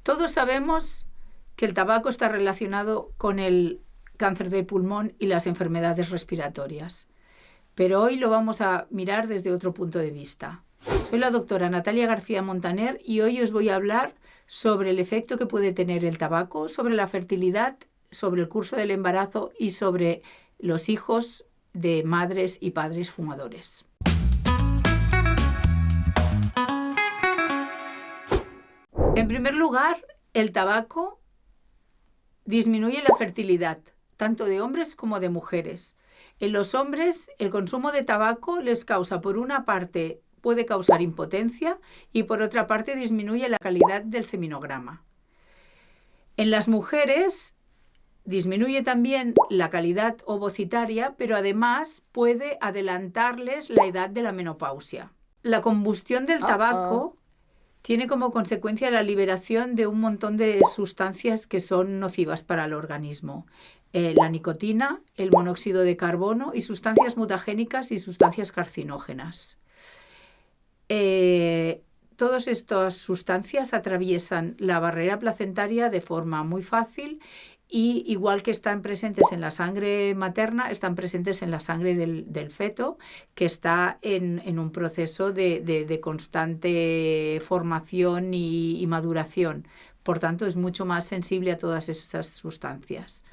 Todos sabemos que el tabaco está relacionado con el cáncer de pulmón y las enfermedades respiratorias, pero hoy lo vamos a mirar desde otro punto de vista. Soy la doctora Natalia García Montaner y hoy os voy a hablar sobre el efecto que puede tener el tabaco sobre la fertilidad, sobre el curso del embarazo y sobre los hijos de madres y padres fumadores. En primer lugar, el tabaco disminuye la fertilidad, tanto de hombres como de mujeres. En los hombres, el consumo de tabaco les causa, por una parte, puede causar impotencia y por otra parte disminuye la calidad del seminograma. En las mujeres disminuye también la calidad ovocitaria, pero además puede adelantarles la edad de la menopausia. La combustión del tabaco tiene como consecuencia la liberación de un montón de sustancias que son nocivas para el organismo. La nicotina, el monóxido de carbono y sustancias mutagénicas y sustancias carcinógenas. Todas estas sustancias atraviesan la barrera placentaria de forma muy fácil y igual que están presentes en la sangre materna, están presentes en la sangre del feto, que está en un proceso de constante formación y maduración. Por tanto, es mucho más sensible a todas estas sustancias.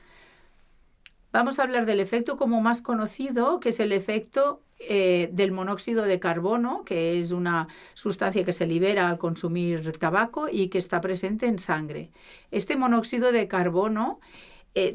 Vamos a hablar del efecto como más conocido, que es el efecto del monóxido de carbono, que es una sustancia que se libera al consumir tabaco y que está presente en sangre. Este monóxido de carbono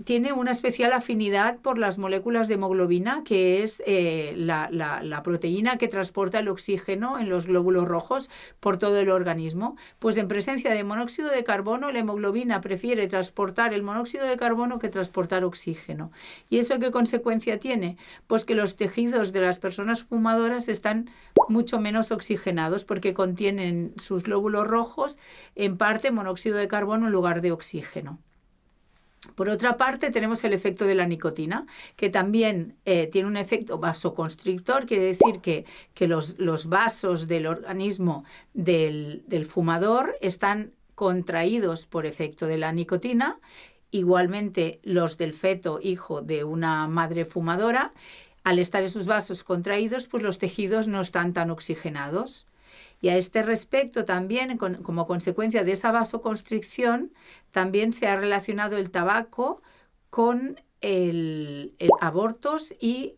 tiene una especial afinidad por las moléculas de hemoglobina, que es la proteína que transporta el oxígeno en los glóbulos rojos por todo el organismo. Pues en presencia de monóxido de carbono, la hemoglobina prefiere transportar el monóxido de carbono que transportar oxígeno. ¿Y eso qué consecuencia tiene? Pues que los tejidos de las personas fumadoras están mucho menos oxigenados porque contienen sus glóbulos rojos en parte monóxido de carbono en lugar de oxígeno. Por otra parte, tenemos el efecto de la nicotina, que también tiene un efecto vasoconstrictor, quiere decir que los vasos del organismo del fumador están contraídos por efecto de la nicotina, igualmente los del feto, hijo de una madre fumadora. Al estar esos vasos contraídos, pues los tejidos no están tan oxigenados. Y a este respecto también, como consecuencia de esa vasoconstricción, también se ha relacionado el tabaco con el abortos y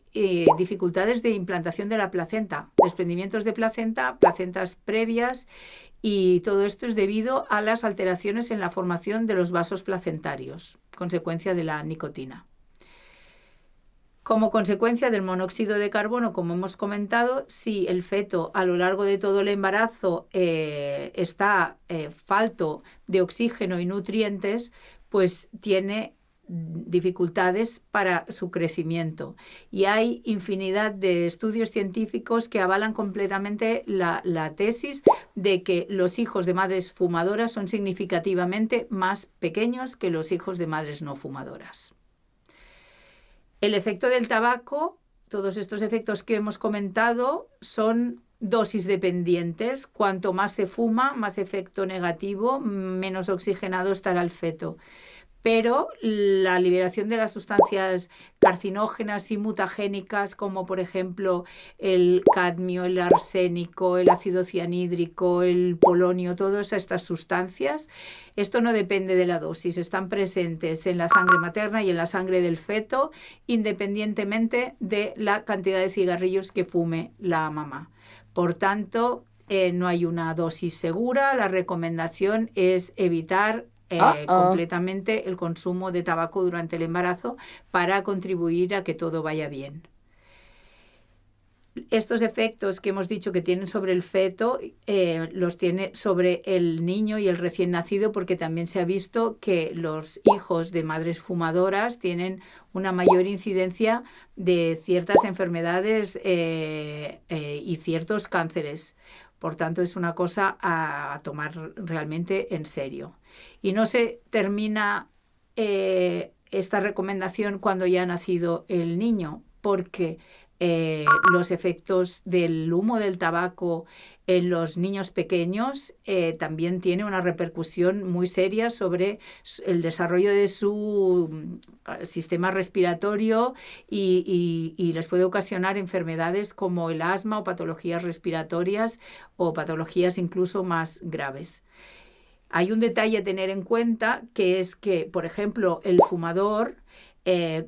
dificultades de implantación de la placenta, desprendimientos de placenta, placentas previas, y todo esto es debido a las alteraciones en la formación de los vasos placentarios, consecuencia de la nicotina. Como consecuencia del monóxido de carbono, como hemos comentado, si el feto a lo largo de todo el embarazo está falto de oxígeno y nutrientes, pues tiene dificultades para su crecimiento. Y hay infinidad de estudios científicos que avalan completamente la tesis de que los hijos de madres fumadoras son significativamente más pequeños que los hijos de madres no fumadoras. El efecto del tabaco, todos estos efectos que hemos comentado, son dosis dependientes. Cuanto más se fuma, más efecto negativo, menos oxigenado estará el feto. Pero la liberación de las sustancias carcinógenas y mutagénicas, como por ejemplo el cadmio, el arsénico, el ácido cianhídrico, el polonio, todas estas sustancias, esto no depende de la dosis, están presentes en la sangre materna y en la sangre del feto, independientemente de la cantidad de cigarrillos que fume la mamá. Por tanto, no hay una dosis segura. La recomendación es evitar completamente el consumo de tabaco durante el embarazo para contribuir a que todo vaya bien. Estos efectos que hemos dicho que tienen sobre el feto los tiene sobre el niño y el recién nacido, porque también se ha visto que los hijos de madres fumadoras tienen una mayor incidencia de ciertas enfermedades y ciertos cánceres. Por tanto, es una cosa a tomar realmente en serio. Y no se termina esta recomendación cuando ya ha nacido el niño, porque los efectos del humo del tabaco en los niños pequeños también tiene una repercusión muy seria sobre el desarrollo de su sistema respiratorio y les puede ocasionar enfermedades como el asma o patologías respiratorias o patologías incluso más graves. Hay un detalle a tener en cuenta, que es que, por ejemplo, el fumador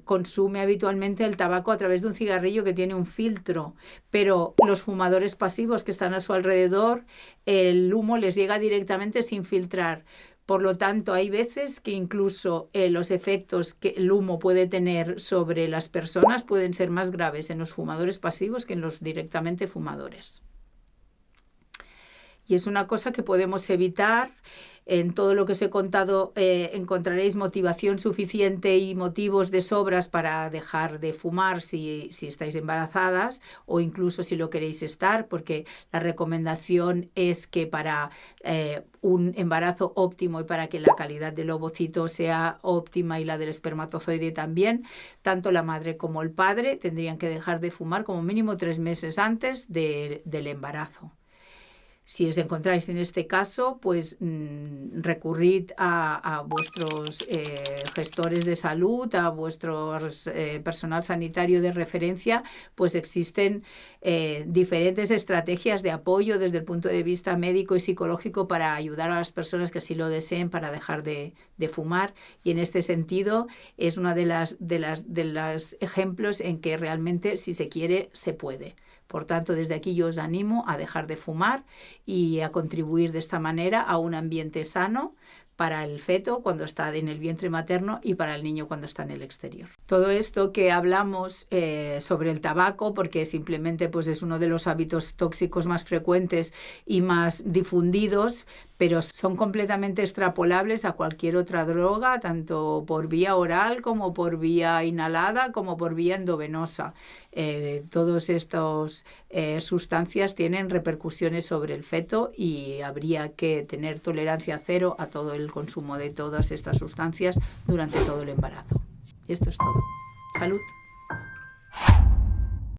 consume habitualmente el tabaco a través de un cigarrillo que tiene un filtro, pero los fumadores pasivos que están a su alrededor, el humo les llega directamente sin filtrar. Por lo tanto, hay veces que incluso los efectos que el humo puede tener sobre las personas pueden ser más graves en los fumadores pasivos que en los directamente fumadores. Y es una cosa que podemos evitar. En todo lo que os he contado encontraréis motivación suficiente y motivos de sobras para dejar de fumar si estáis embarazadas o incluso si lo queréis estar, porque la recomendación es que para un embarazo óptimo y para que la calidad del ovocito sea óptima y la del espermatozoide también, tanto la madre como el padre tendrían que dejar de fumar como mínimo 3 meses antes del embarazo. Si os encontráis en este caso, pues recurrid a vuestros gestores de salud, a vuestro personal sanitario de referencia, pues existen diferentes estrategias de apoyo desde el punto de vista médico y psicológico para ayudar a las personas que así lo deseen para dejar de fumar, y en este sentido es uno de los ejemplos en que realmente si se quiere, se puede. Por tanto, desde aquí yo os animo a dejar de fumar y a contribuir de esta manera a un ambiente sano para el feto cuando está en el vientre materno y para el niño cuando está en el exterior. Todo esto que hablamos sobre el tabaco, porque simplemente pues, es uno de los hábitos tóxicos más frecuentes y más difundidos, pero son completamente extrapolables a cualquier otra droga, tanto por vía oral como por vía inhalada, como por vía endovenosa. Todas estas sustancias tienen repercusiones sobre el feto y habría que tener tolerancia cero a todo el consumo de todas estas sustancias durante todo el embarazo. Y esto es todo. ¡Salud!